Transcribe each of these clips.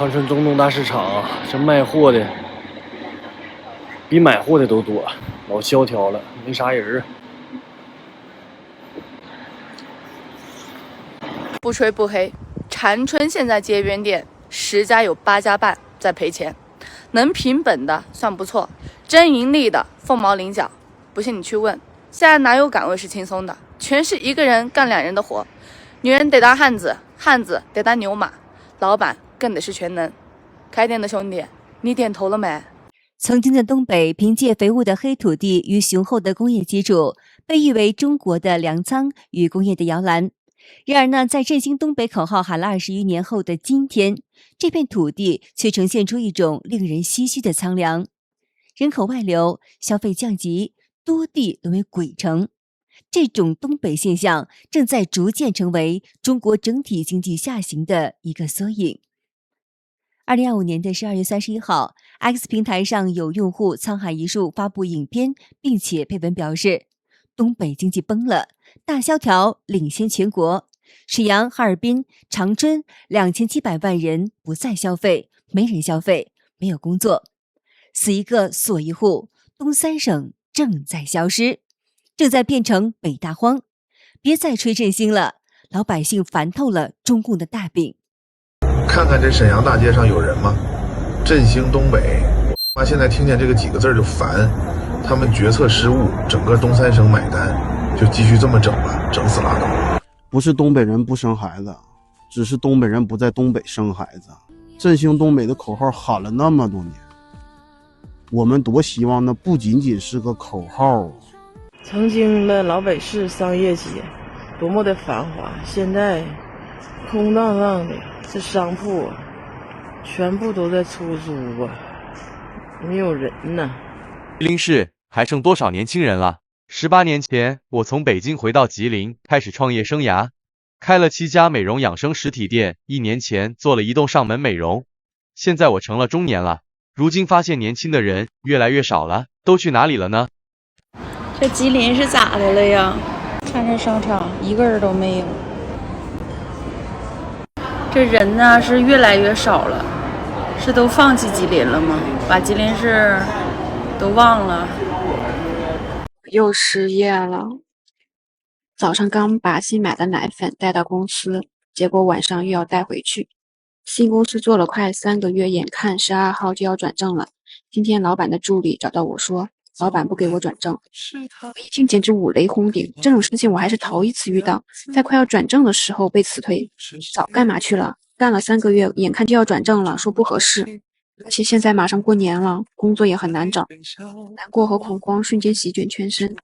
長春中東大市場啊，这賣貨的比買貨的都多，老蕭條了，沒啥人。不吹不黑，長春現在街邊店10家有8家半在賠錢，能平本的算不錯，真盈利的鳳毛麟角。不信你去問，現在哪有崗位是輕鬆的？全是一個人幹2人的活，女人得當漢子，漢子得當牛馬，老闆更得是全能。開店的兄弟，你點頭了沒？曾經的東北憑借肥沃的黑土地與雄厚的工業基礎，被譽為中國的糧倉與工業的搖籃。然而呢，在振興東北口號喊了20餘年後的今天，這片土地卻呈現出一種令人唏噓的蒼涼。人口外流，消費降級，多地淪為鬼城。這種東北現象正在逐漸成為中國整體經濟下行的一個縮影。2025年的12月31號 ，X 平台上有用戶滄海一粟發布影片，並且配文表示：東北經濟崩了，大蕭條領先全國。沈陽、哈爾濱、長春2700萬人不再消費，沒人消費，沒有工作，死一個鎖一戶，東三省正在消失，正在變成北大荒。別再吹振興了，老百姓煩透了中共的大餅。看看這沈陽大街上有人嗎？振興東北，我現在聽見這個幾個字就煩。他們決策失誤，整個東三省買單，就繼續這麼整吧，整死拉倒。不是東北人不生孩子，只是東北人不在東北生孩子。振興東北的口號喊了那麼多年，我們多希望那不僅僅是個口號啊。曾經的老北市商業街多麼的繁華，現在空蕩蕩的，這商鋪全部都在出租啊，沒有人呢。吉林市還剩多少年輕人了？18年前，我從北京回到吉林，開始創業生涯，開了7家美容養生實體店。1年前做了移動上門美容，現在我成了中年了。如今發現年輕的人越來越少了，都去哪裡了呢？這吉林是咋的了呀？看這商場一個人都沒有，這人呢是越來越少了，是都放棄吉林了嗎？把吉林市都忘了。又失業了，早上剛把新買的奶粉帶到公司，結果晚上又要帶回去。新公司做了快3個月，眼看12號就要轉正了。今天老闆的助理找到我說，老闆不給我轉正，我一聽簡直五雷轟頂，這種事情我還是頭一次遇到，在快要轉正的時候被辭退，早幹嘛去了？幹了3個月，眼看就要轉正了，說不合適。而且現在馬上過年了，工作也很難找，難過和恐慌瞬間席捲全身。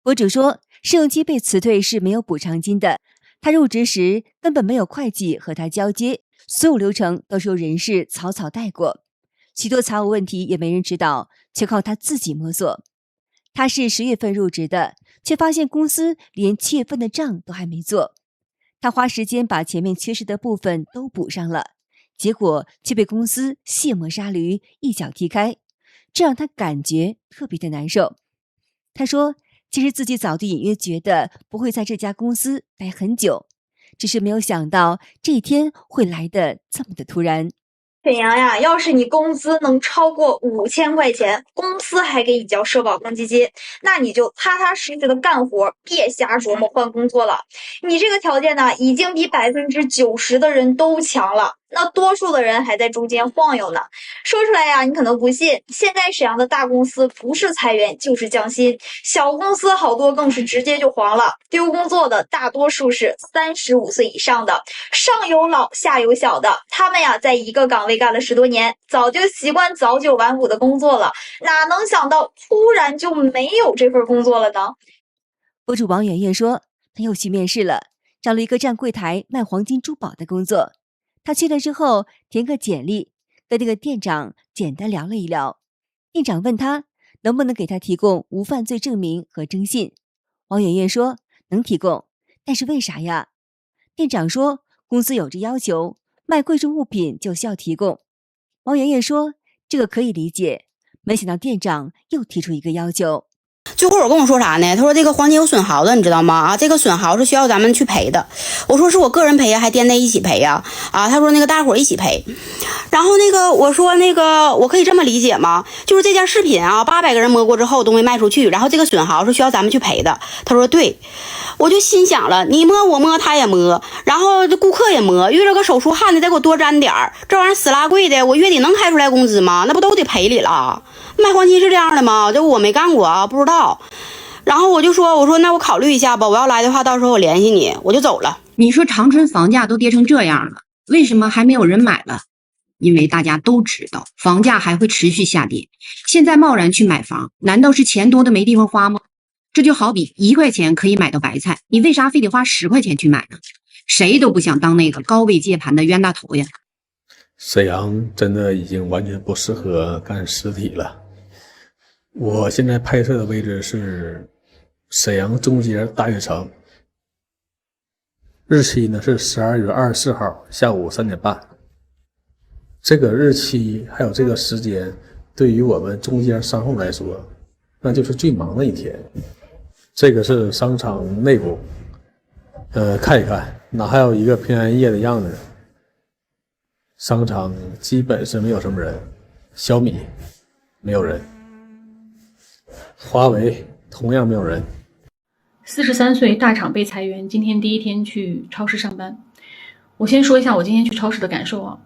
博主說，試用期被辭退是沒有補償金的。他入職時根本沒有會計和他交接，所有流程都是由人事草草帶過，許多財務問題也沒人指導，全靠他自己摸索。他是10月份入職的，卻發現公司連7月份的賬都還沒做。他花時間把前面缺失的部分都補上了，結果卻被公司卸磨殺驢，一腳踢開，這讓他感覺特別的難受。他說，其實自己早就隱約覺得不會在這家公司待很久，只是沒有想到這一天會來得這麼的突然。沈陽呀，要是你工資能超過5000塊錢，公司還給你交社保公積金，那你就踏踏實實的幹活，別瞎琢磨換工作了。你這個條件呢，已經比90%的人都強了。那多數的人還在中間晃悠呢。說出來呀，你可能不信，現在沈陽的大公司不是裁員就是降薪，小公司好多更是直接就黄了。丟工作的大多數是35歲以上的，上有老下有小的，他們呀在一個崗位幹了10多年，早就習慣早9晚5的工作了，哪能想到突然就沒有這份工作了呢？博主王媛媛说，她又去面試了，找了一個站櫃檯賣黃金珠寶的工作。他去了之後，填個簡歷，跟那個店長簡單聊了一聊。店長問他能不能給他提供無犯罪證明和徵信。王媛媛說能提供，但是為啥呀？店長說公司有這要求，賣貴重物品就需要提供。王媛媛說這個可以理解，沒想到店長又提出一個要求。最后我跟我说啥呢？他说这个环节有损耗的，你知道吗？啊，这个损耗是需要咱们去赔的。我说是我个人赔呀，还店内一起赔呀？啊，他说那个大伙一起赔。然后我说我可以这么理解吗？就是这件饰品啊，800个人摸过之后都没卖出去，然后这个损耗是需要咱们去赔的。他说对。我就心想了，你摸我摸他也摸，然后这顾客也摸，遇着个手出汗的再给我多沾点儿，这玩意儿死拉贵的，我月底能开出来工资吗？那不都得赔里了？卖黄金是这样的吗？这我没干过啊，不知道。然后我说那我考虑一下吧，我要来的话到时候我联系你，我就走了。你说长春房价都跌成这樣了，為什麼還沒有人買了？因為大家都知道房價還會持續下跌，現在貿然去買房，難道是錢多的沒地方花嗎？這就好比1塊錢可以買到白菜，你為啥非得花10塊錢去買呢？誰都不想當那個高位接盤的冤大頭呀。沈陽真的已經完全不適合幹實體了。我現在拍攝的位置是沈陽中街大悅城，日期呢是12月24號下午3點半。這個日期還有這個時間，對於我們中街商戶來說，那就是最忙的一天。這個是商場內部，看一看，哪還有一個平安夜的樣子。商場基本是沒有什麼人，小米沒有人，華為同樣沒有人。43歲大廠被裁員，今天第一天去超市上班。我先說一下我今天去超市的感受啊。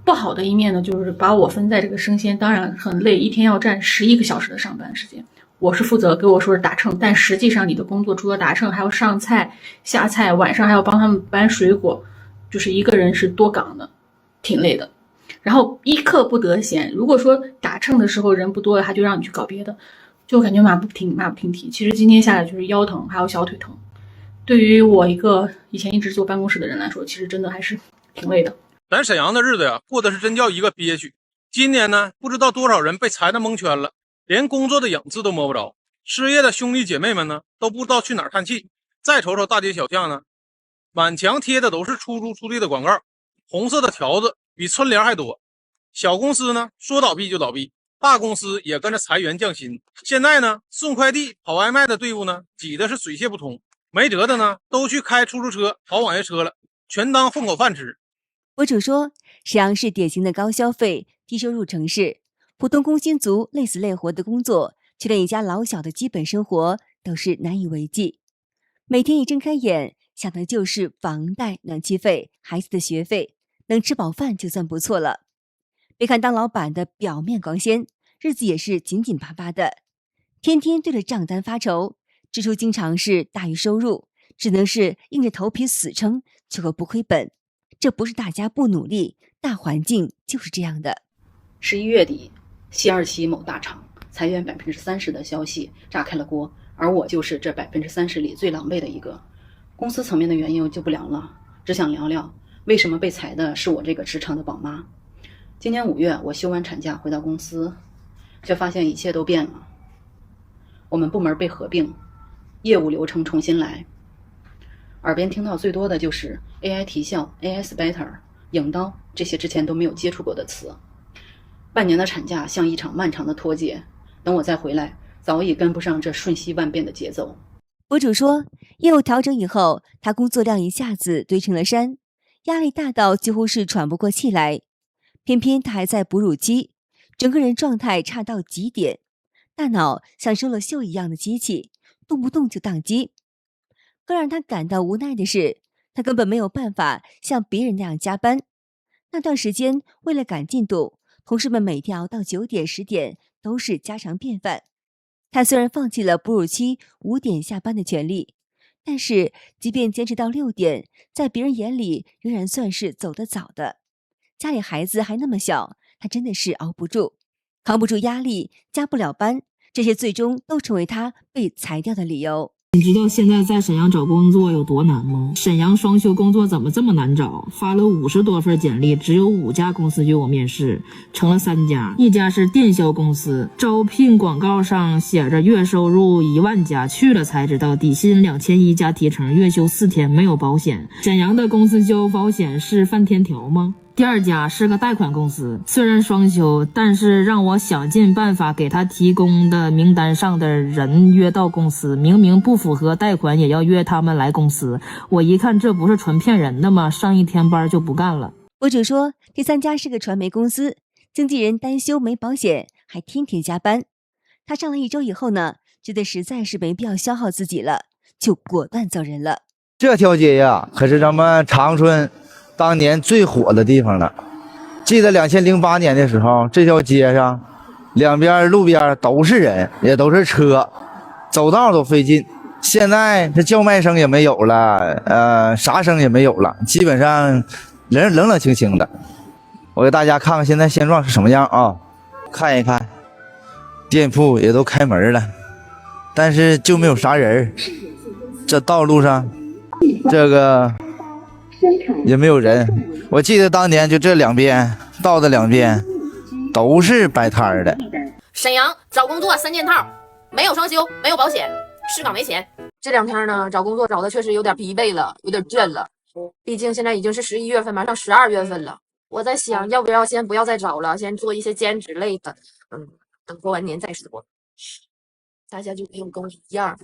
不好的一面呢，就是把我分在這個生鮮，當然很累，一天要佔11個小時的上班時間。我是負責給我說是打秤，但實際上你的工作除了打秤，還要上菜、下菜，晚上還要幫他們搬水果，就是一個人是多崗的，挺累的。然後一刻不得閒，如果說打秤的時候人不多了，他就讓你去搞別的，就感覺馬不停蹄。其實今天下來就是腰疼，還有小腿疼。對於我一個以前一直坐辦公室的人來說，其實真的還是挺累的。咱沈陽的日子呀，過得是真叫一個憋屈。今年呢，不知道多少人被裁得蒙圈了，連工作的影子都摸不着。失業的兄弟姐妹們呢，都不知道去哪兒嘆氣。再瞅瞅大街小巷呢，滿牆貼的都是出租出地的廣告，紅色的條子比春聯還多。小公司呢，說倒閉就倒閉，大公司也跟着裁員降薪。現在呢，送快遞、跑外賣的隊伍呢，擠的是水泄不通。沒轍的呢，都去開出租車、跑網約車了，全當混口飯吃。博主說，沈陽是典型的高消費、低收入城市，普通工薪族累死累活的工作，卻連一家老小的基本生活都是難以為繼。每天一睜開眼，想的就是房貸、暖氣費、孩子的學費，能吃飽飯就算不錯了。別看當老闆的表面光鮮，日子也是緊緊巴巴的，天天對着賬單發愁，支出經常是大於收入，只能是硬着頭皮死撐，卻又不虧本。這不是大家不努力，大環境就是這樣的。11月底，西二旗某大廠裁員30%的消息炸開了鍋，而我就是這30%裡最狼狽的一個。公司層面的原因我就不聊了，只想聊聊為什麼被裁的是我這個職場的寶媽。今年5月，我休完產假回到公司，卻發現一切都變了。我們部門被合併，業務流程重新來。耳邊聽到最多的就是 AI 提效、AS Better、影刀，這些之前都沒有接觸過的詞。半年的產假像一場漫長的脫節，等我再回來，早已跟不上這瞬息萬變的節奏。博主說，業務調整以後，他工作量一下子堆成了山，壓力大到幾乎是喘不過氣來。偏偏他還在哺乳期，整個人狀態差到極點，大腦像生了鏽一樣的機器，動不動就宕機。更讓他感到無奈的是，他根本沒有辦法像別人那樣加班。那段時間，為了趕進度，同事們每天熬到9點、10點都是家常便飯。他雖然放棄了哺乳期5點下班的權利，但是即便堅持到6點，在別人眼裡仍然算是走得早的。家裡孩子還那麼小，他真的是熬不住，扛不住壓力，加不了班，這些最終都成為他被裁掉的理由。你知道現在在沈陽找工作有多難嗎？沈陽雙休工作怎麼這麼難找？發了50多份簡歷，只有5家公司給我面試，成了3家，一家是電銷公司，招聘廣告上寫着月收入1萬加，去了才知道底薪2100加提成，月休4天，沒有保險。沈陽的公司交保險是飯天條嗎？第二家是个貸款公司，虽然双休，但是让我想尽办法给他提供的名单上的人约到公司，明明不符合贷款也要约他们来公司。我一看这不是纯骗人的吗？上一天班就不干了。博主说，第三家是个传媒公司，经纪人单休没保險，還天天加班。他上了1周以後呢，覺得實在是沒必要消耗自己了，就果斷走人了。這條街呀，可是咱們長春當年最火的地方了。記得2008年的時候，這條街上兩邊路邊都是人，也都是車，走道都費勁。現在這叫賣聲也沒有了，啥聲也沒有了，基本上人冷冷清清的。我給大家看看現在現狀是什麼樣啊？看一看，店鋪也都開門了，但是就沒有啥人。這道路上這個也沒有人。我記得當年就這兩邊道的兩邊都是擺攤的。沈陽找工作3件套，沒有雙休，沒有保險，是崗沒錢。這兩天呢，找工作找的確實有點疲憊了，有點倦了。畢竟現在已經是11月份，馬上12月份了。我在想，要不要先不要再找了，先做一些兼職類的。等過完年再說。大家就跟我一樣，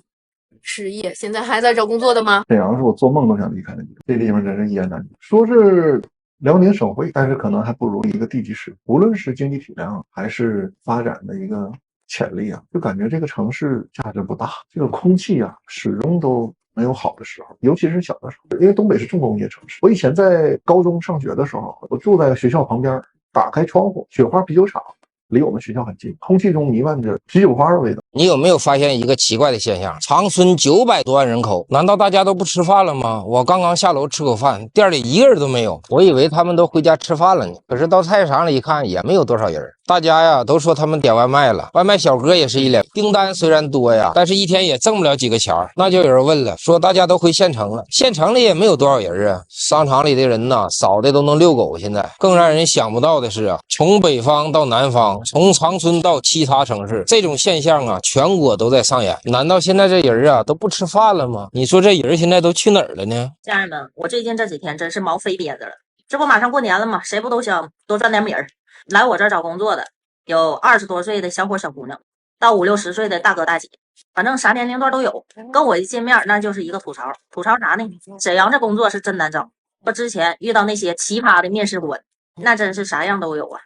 失業，現在還在找工作的嗎？沈陽是我做夢都想離開的地方，這地方真是一言難盡。說是遼寧省會，但是可能還不如一個地級市。無論是經濟體量還是發展的一個潛力啊，就感覺這個城市價值不大。這個空氣啊，始終都沒有好的時候，尤其是小的時候。因為東北是重工業城市，我以前在高中上學的時候，我住在學校旁邊，打開窗戶，雪花啤酒廠離我們學校很近，空氣中彌漫着啤酒花的味道。你有沒有發現一個奇怪的現象？長春900多萬人口，難道大家都不吃飯了嗎？我剛剛下樓吃口飯，店裡一個人都沒有，我以為他們都回家吃飯了呢。可是到菜市場裡一看，也沒有多少人。大家呀都說他們點外賣了，外賣小哥也是一臉，訂單雖然多呀，但是一天也掙不了幾個錢。那就有人問了，說大家都回縣城了，縣城裡也沒有多少人啊。商場裡的人吶，少的都能遛狗。現在更讓人想不到的是啊，從北方到南方，從長春到其他城市，這種現象啊，全國都在上演。難道現在這人啊都不吃飯了嗎？你說這人現在都去哪兒了呢？家人們，我最近這幾天真是毛飛辮子了。這不馬上過年了嗎？誰不都想多賺點米兒？來我這兒找工作的有20多歲的小伙小姑娘，到50、60歲的大哥大姐，反正啥年齡段都有。跟我一見面那就是一個吐槽。吐槽啥呢？沈陽這工作是真難找。我之前遇到那些奇葩的面試官，那真是啥樣都有啊。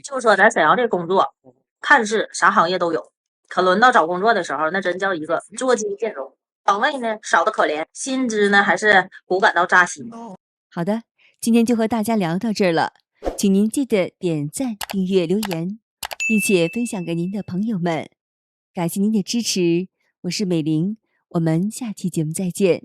就說咱沈陽這工作看似啥行業都有，可輪到找工作的時候，那真叫一個捉襟見肘。崗位呢少得可憐，薪資呢還是骨感到扎心。好的，今天就和大家聊到這兒了，請您記得點讚、訂閱、留言，並且分享給您的朋友們。感謝您的支持，我是美玲，我們下期節目再見。